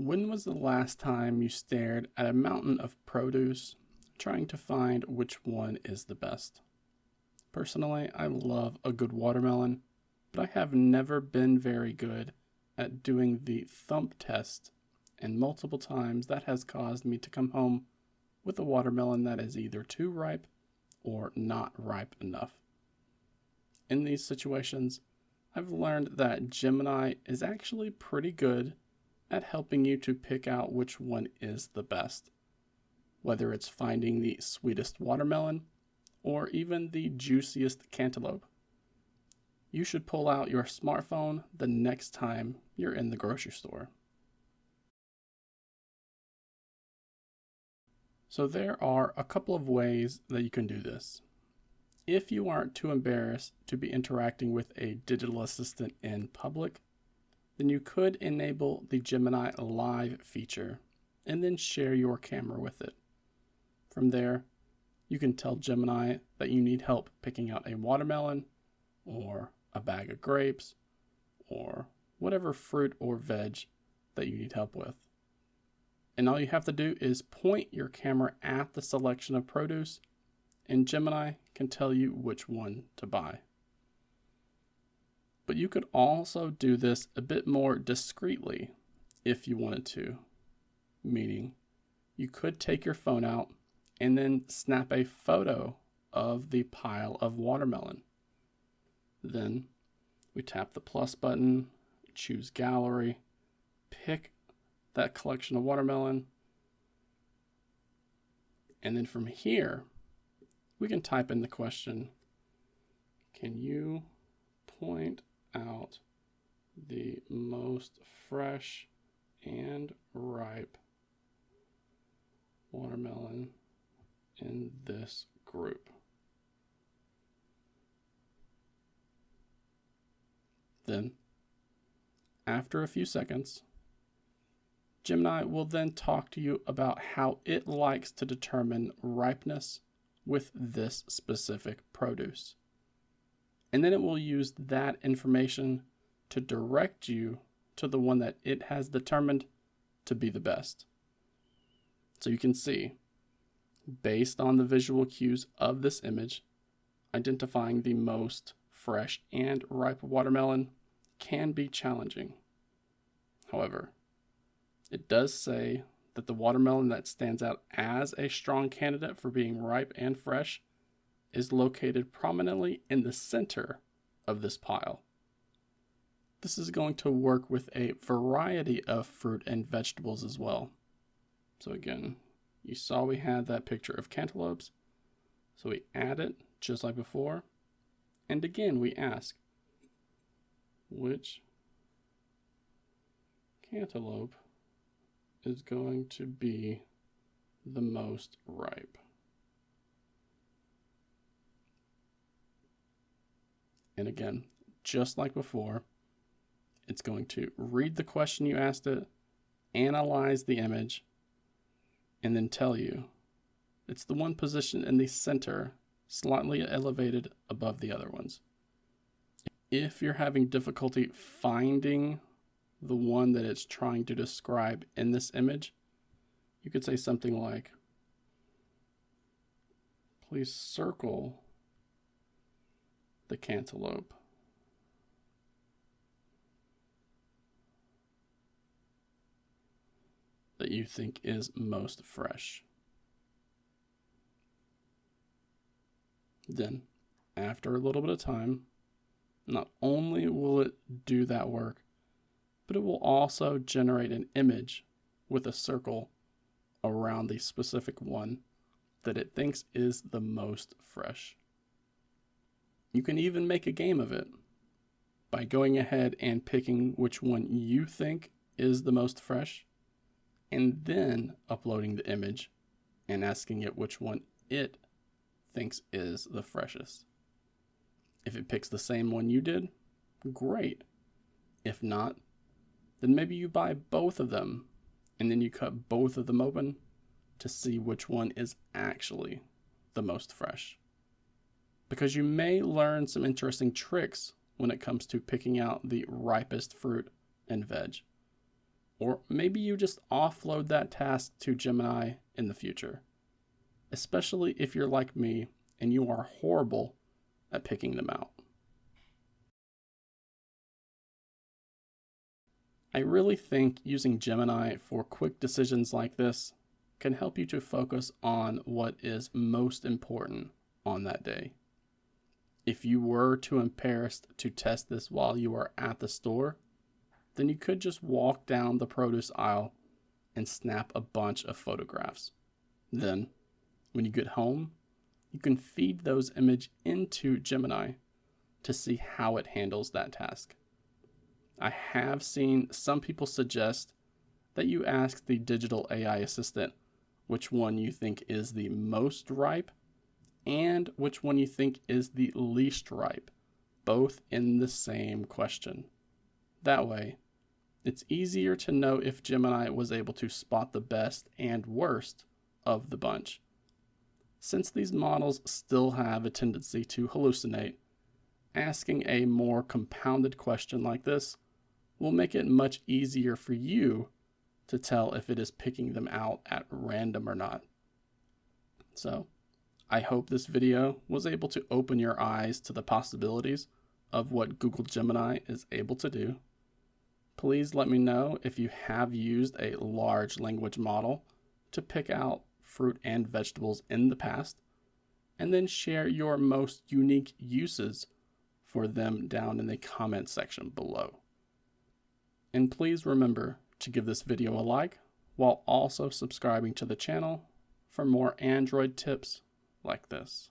When was the last time you stared at a mountain of produce, trying to find which one is the best? Personally, I love a good watermelon, but I have never been very good at doing the thump test, and multiple times that has caused me to come home with a watermelon that is either too ripe or not ripe enough. In these situations, I've learned that Gemini is actually pretty good at helping you to pick out which one is the best, whether it's finding the sweetest watermelon or even the juiciest cantaloupe. You should pull out your smartphone the next time you're in the grocery store. So there are a couple of ways that you can do this. If you aren't too embarrassed to be interacting with a digital assistant in public, then you could enable the Gemini Live feature and then share your camera with it. From there, you can tell Gemini that you need help picking out a watermelon or a bag of grapes or whatever fruit or veg that you need help with. And all you have to do is point your camera at the selection of produce, and Gemini can tell you which one to buy. But you could also do this a bit more discreetly if you wanted to, meaning you could take your phone out and then snap a photo of the pile of watermelon. Then we tap the plus button, choose gallery, pick that collection of watermelon, and then from here we can type in the question, can you point out the most fresh and ripe watermelon in this group? Then, after a few seconds, Gemini will then talk to you about how it likes to determine ripeness with this specific produce. And then it will use that information to direct you to the one that it has determined to be the best. So you can see, based on the visual cues of this image, identifying the most fresh and ripe watermelon can be challenging. However, it does say that the watermelon that stands out as a strong candidate for being ripe and fresh is located prominently in the center of this pile. This is going to work with a variety of fruit and vegetables as well. So again, you saw we had that picture of cantaloupes. So we add it just like before. And again, we ask, which cantaloupe is going to be the most ripe? And again, just like before, it's going to read the question you asked it, analyze the image, and then tell you it's the one positioned in the center, slightly elevated above the other ones. If you're having difficulty finding the one that it's trying to describe in this image, you could say something like, please circle the cantaloupe that you think is most fresh. Then, after a little bit of time, not only will it do that work, but it will also generate an image with a circle around the specific one that it thinks is the most fresh. You can even make a game of it by going ahead and picking which one you think is the most fresh, and then uploading the image and asking it which one it thinks is the freshest. If it picks the same one you did, great. If not, then maybe you buy both of them and then you cut both of them open to see which one is actually the most fresh. Because you may learn some interesting tricks when it comes to picking out the ripest fruit and veg. Or maybe you just offload that task to Gemini in the future, especially if you're like me and you are horrible at picking them out. I really think using Gemini for quick decisions like this can help you to focus on what is most important on that day. If you were too embarrassed to test this while you are at the store, then you could just walk down the produce aisle and snap a bunch of photographs. Then, when you get home, you can feed those images into Gemini to see how it handles that task. I have seen some people suggest that you ask the digital AI assistant which one you think is the most ripe and which one you think is the least ripe, both in the same question. That way, it's easier to know if Gemini was able to spot the best and worst of the bunch. Since these models still have a tendency to hallucinate, asking a more compounded question like this will make it much easier for you to tell if it is picking them out at random or not. So, I hope this video was able to open your eyes to the possibilities of what Google Gemini is able to do. Please let me know if you have used a large language model to pick out fruit and vegetables in the past, and then share your most unique uses for them down in the comment section below. And please remember to give this video a like while also subscribing to the channel for more Android tips like this.